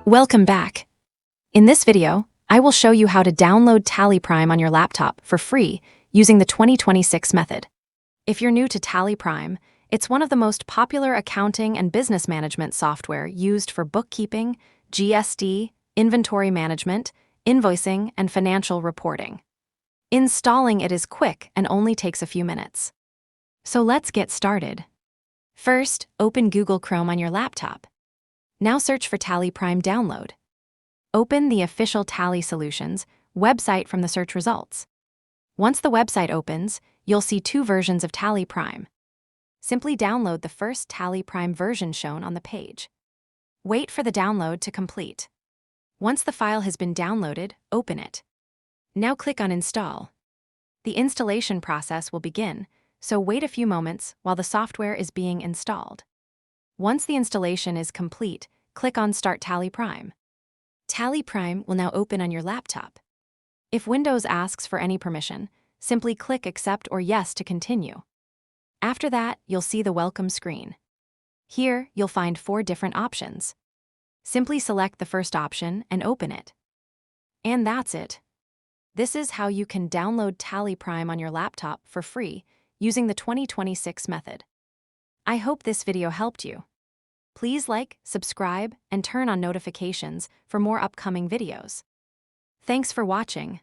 Welcome back. In this video, I will show you how to download TallyPrime on your laptop for free using the 2026 method. If you're new to TallyPrime, it's one of the most popular accounting and business management software used for bookkeeping, GST, inventory management, invoicing, and financial reporting. Installing it is quick and only takes a few minutes. So let's get started. First, open Google Chrome on your laptop. Now search for TallyPrime Download. Open the official Tally Solutions website from the search results. Once the website opens, you'll see two versions of TallyPrime. Simply download the first TallyPrime version shown on the page. Wait for the download to complete. Once the file has been downloaded, open it. Now click on Install. The installation process will begin, so wait a few moments while the software is being installed. Once the installation is complete, click on Start TallyPrime. TallyPrime will now open on your laptop. If Windows asks for any permission, simply click Accept or Yes to continue. After that, you'll see the welcome screen. Here, you'll find 4 different options. Simply select the first option and open it. And that's it. This is how you can download TallyPrime on your laptop for free using the 2026 method. I hope this video helped you. Please like, subscribe, and turn on notifications for more upcoming videos. Thanks for watching.